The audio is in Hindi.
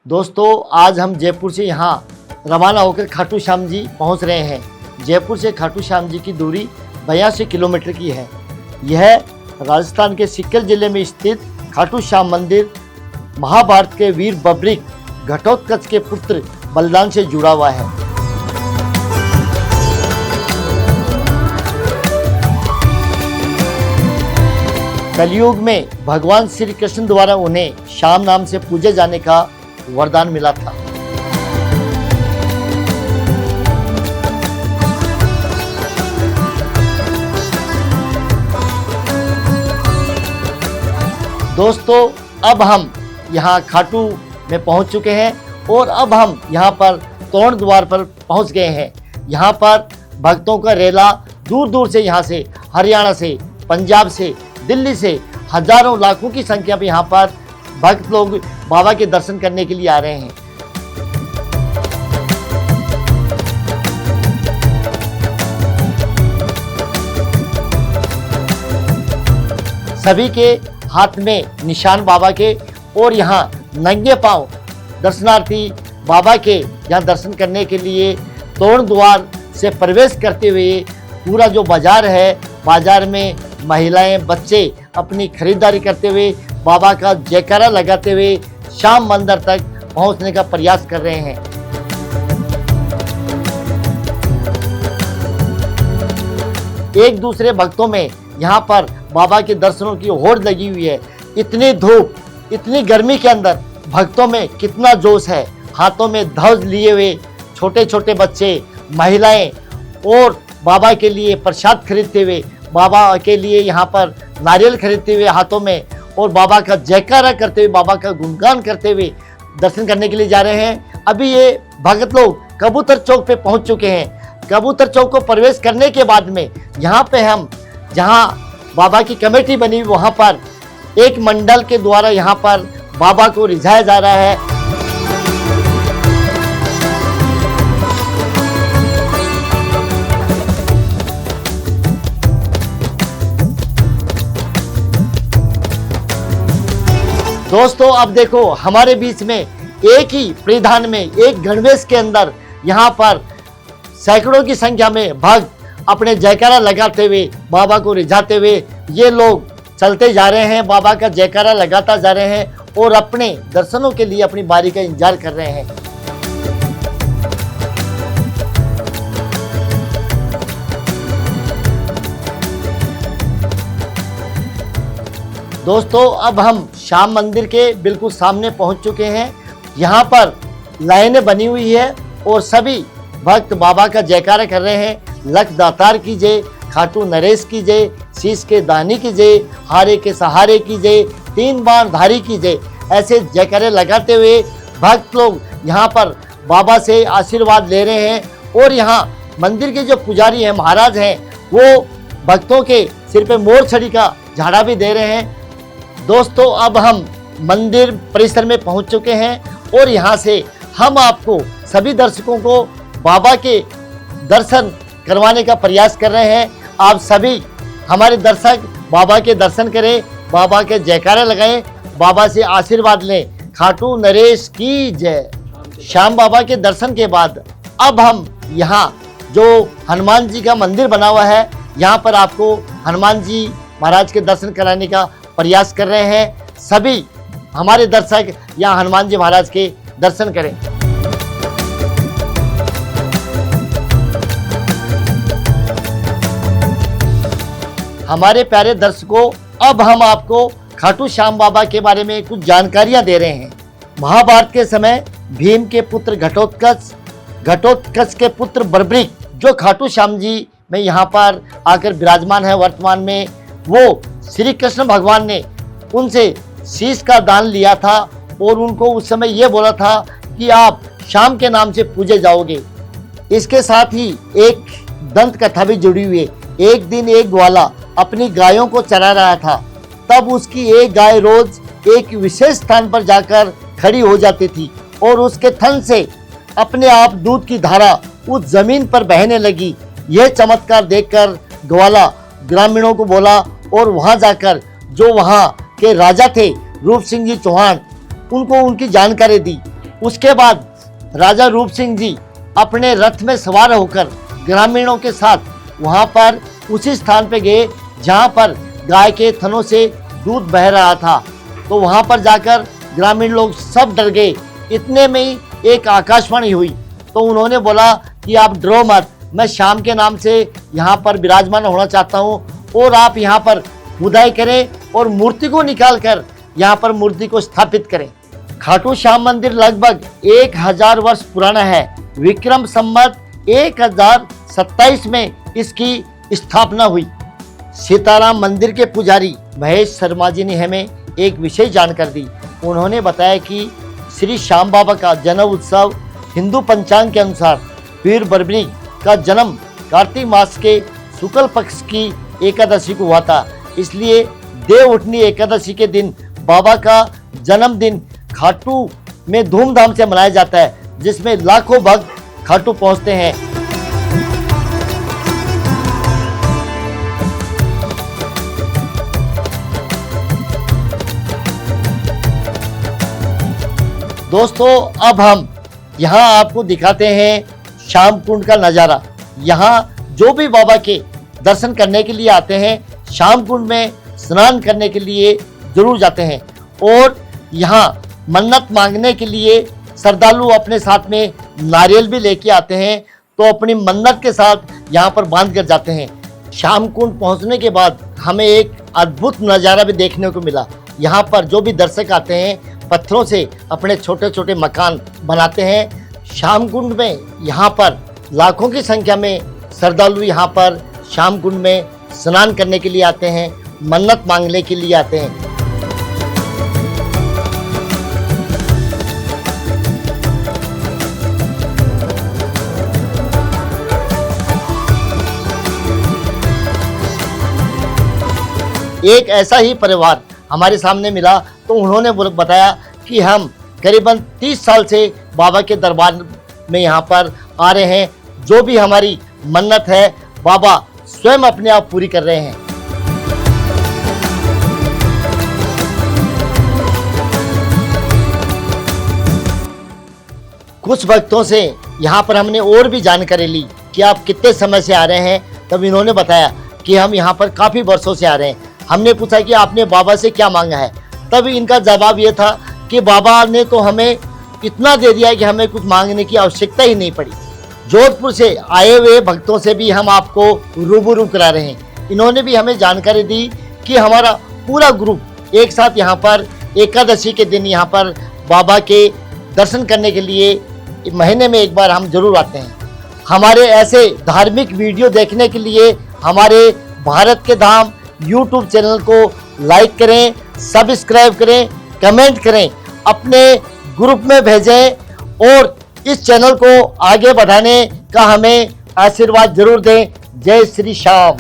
दोस्तों आज हम जयपुर से यहाँ रवाना होकर खाटू श्याम जी पहुँच रहे हैं। जयपुर से खाटू श्याम जी की दूरी 82 किलोमीटर की है। यह राजस्थान के सिक्कर जिले में स्थित खाटू श्याम मंदिर महाभारत के वीर बब्रिक घटोत्कच के पुत्र बलदान से जुड़ा हुआ है। कलयुग में भगवान श्री कृष्ण द्वारा उन्हें श्याम नाम से पूजे जाने का वरदान मिला था। दोस्तों अब हम यहाँ खाटू में पहुँच चुके हैं और अब हम यहाँ पर तोरण द्वार पर पहुँच गए हैं। यहाँ पर भक्तों का रेला दूर दूर से, यहाँ से हरियाणा से, पंजाब से, दिल्ली से हजारों लाखों की संख्या में यहाँ पर भक्त लोग बाबा के दर्शन करने के लिए आ रहे हैं। सभी के हाथ में निशान बाबा के और यहाँ नंगे पांव दर्शनार्थी बाबा के यहाँ दर्शन करने के लिए तोरण द्वार से प्रवेश करते हुए पूरा जो बाजार है, बाजार में महिलाएं, बच्चे अपनी खरीदारी करते हुए बाबा का जयकारा लगाते हुए श्याम मंदिर तक पहुंचने का प्रयास कर रहे हैं। एक दूसरे भक्तों में यहाँ पर बाबा के दर्शनों की होड़ लगी हुई है। इतनी धूप, इतनी गर्मी के अंदर भक्तों में कितना जोश है। हाथों में ध्वज लिए हुए छोटे छोटे बच्चे, महिलाएं और बाबा के लिए प्रसाद खरीदते हुए, बाबा के लिए यहाँ पर नारियल खरीदते हुए हाथों में और बाबा का जयकारा करते हुए, बाबा का गुणगान करते हुए दर्शन करने के लिए जा रहे हैं। अभी ये भगत लोग कबूतर चौक पे पहुंच चुके हैं। कबूतर चौक को प्रवेश करने के बाद में यहाँ पे हम जहाँ बाबा की कमेटी बनी हुई वहाँ पर एक मंडल के द्वारा यहाँ पर बाबा को रिझाया जा रहा है। दोस्तों अब देखो हमारे बीच में एक ही परिधान में, एक गणवेश के अंदर यहाँ पर सैकड़ों की संख्या में भक्त अपने जयकारा लगाते हुए, बाबा को रिझाते हुए ये लोग चलते जा रहे हैं। बाबा का जयकारा लगाता जा रहे हैं और अपने दर्शनों के लिए अपनी बारी का इंतजार कर रहे हैं। दोस्तों अब हम श्याम मंदिर के बिल्कुल सामने पहुंच चुके हैं। यहाँ पर लाइनें बनी हुई है और सभी भक्त बाबा का जयकारा कर रहे हैं। लख दातार की जय, खाटू नरेश की जय, शीश के दानी की जय, हारे के सहारे की जय, तीन बाण धारी की जय, ऐसे जयकारे लगाते हुए भक्त लोग यहाँ पर बाबा से आशीर्वाद ले रहे हैं। और यहाँ मंदिर के जो पुजारी हैं, महाराज हैं, वो भक्तों के सिर पे मोर छड़ी का झाड़ा भी दे रहे हैं। दोस्तों अब हम मंदिर परिसर में पहुंच चुके हैं और यहाँ से हम आपको सभी दर्शकों को बाबा के दर्शन करवाने का प्रयास कर रहे हैं। आप सभी हमारे दर्शक बाबा के दर्शन करें, बाबा के जयकारा लगाएं, बाबा से आशीर्वाद लें। खाटू नरेश की जय। श्याम बाबा के दर्शन के बाद अब हम यहाँ जो हनुमान जी का मंदिर बना हुआ है, यहाँ पर आपको हनुमान जी महाराज के दर्शन कराने का प्रयास कर रहे हैं। सभी हमारे दर्शक यहाँ हनुमान जी महाराज के दर्शन करें। हमारे प्यारे दर्शकों अब हम आपको खाटू श्याम बाबा के बारे में कुछ जानकारियां दे रहे हैं। महाभारत के समय भीम के पुत्र घटोत्कच के पुत्र बब्रिक जो खाटू श्याम जी में यहाँ पर आकर विराजमान है वर्तमान में, वो श्री कृष्ण भगवान ने उनसे शीश का दान लिया था और उनको उस समय ये बोला था कि आप श्याम के नाम से पूजे जाओगे। इसके साथ ही एक दंत कथा भी जुड़ी हुई है। एक दिन एक ग्वाला अपनी गायों को चरा रहा था, तब उसकी एक गाय रोज एक विशेष स्थान पर जाकर खड़ी हो जाती थी और उसके थन से अपने आप दूध की धारा उस जमीन पर बहने लगी। यह चमत्कार देखकर ग्वाला ग्रामीणों को बोला और वहां जाकर जो वहां के राजा थे रूप सिंह जी चौहान, उनको उनकी जानकारी दी उसके बाद राजा रूप सिंह जी अपने रथ में सवार होकर ग्रामीणों के साथ वहां पर उसी स्थान पे गए जहां पर गाय के थनों से दूध बह रहा था। तो वहां पर जाकर ग्रामीण लोग सब डर गए। इतने में ही एक आकाशवाणी हुई, तो उन्होंने बोला कि आप डरो मत, मैं श्याम के नाम से यहाँ पर विराजमान होना चाहता हूँ और आप यहाँ पर खुदाई करें और मूर्ति को निकाल कर यहाँ पर मूर्ति को स्थापित करें। खाटू श्याम मंदिर लगभग 1000 वर्ष पुराना है। विक्रम संवत 1027 में इसकी स्थापना हुई। सीताराम मंदिर के पुजारी महेश शर्मा जी ने हमें एक विशेष जानकारी दी। उन्होंने बताया कि श्री श्याम बाबा का जन्म उत्सव हिंदू पंचांग के अनुसार वीर बरबरी का जन्म कार्तिक मास के शुक्ल पक्ष की एकादशी को हुआ था। इसलिए देव उठनी एकादशी के दिन बाबा का जन्मदिन खाटू में धूमधाम से मनाया जाता है, जिसमें लाखों भक्त खाटू पहुंचते हैं। दोस्तों, अब हम यहाँ आपको दिखाते हैं श्याम कुंड का नज़ारा। यहाँ जो भी बाबा के दर्शन करने के लिए आते हैं, श्याम कुंड में स्नान करने के लिए जरूर जाते हैं और यहाँ मन्नत मांगने के लिए श्रद्धालु अपने साथ में नारियल भी लेके आते हैं, तो अपनी मन्नत के साथ यहाँ पर बांध कर जाते हैं। श्याम कुंड पहुँचने के बाद हमें एक अद्भुत नज़ारा भी देखने को मिला। यहाँ पर जो भी दर्शक आते हैं पत्थरों से अपने छोटे छोटे मकान बनाते हैं। श्याम कुंड में यहाँ पर लाखों की संख्या में श्रद्धालु यहाँ पर श्याम कुंड में स्नान करने के लिए आते हैं, मन्नत मांगने के लिए आते हैं। एक ऐसा ही परिवार हमारे सामने मिला, तो उन्होंने बताया कि हम करीबन 30 साल से बाबा के दरबार में यहाँ पर आ रहे हैं। जो भी हमारी मन्नत है बाबा स्वयं अपने आप पूरी कर रहे हैं। कुछ भक्तों से यहाँ पर हमने और भी जानकारी ली कि आप कितने समय से आ रहे हैं। तब इन्होंने बताया कि हम यहाँ पर काफ़ी वर्षों से आ रहे हैं। हमने पूछा कि आपने बाबा से क्या मांगा है, तब इनका जवाब ये था कि बाबा ने तो हमें इतना दे दिया कि हमें कुछ मांगने की आवश्यकता ही नहीं पड़ी। जोधपुर से आए हुए भक्तों से भी हम आपको रूबरू करा रहे हैं। इन्होंने भी हमें जानकारी दी कि हमारा पूरा ग्रुप एक साथ यहाँ पर एकादशी के दिन यहाँ पर बाबा के दर्शन करने के लिए महीने में एक बार हम जरूर आते हैं। हमारे ऐसे धार्मिक वीडियो देखने के लिए हमारे भारत के धाम YouTube चैनल को लाइक करें, सब्सक्राइब करें, कमेंट करें, अपने ग्रुप में भेजें और इस चैनल को आगे बढ़ाने का हमें आशीर्वाद जरूर दें। जय श्री श्याम।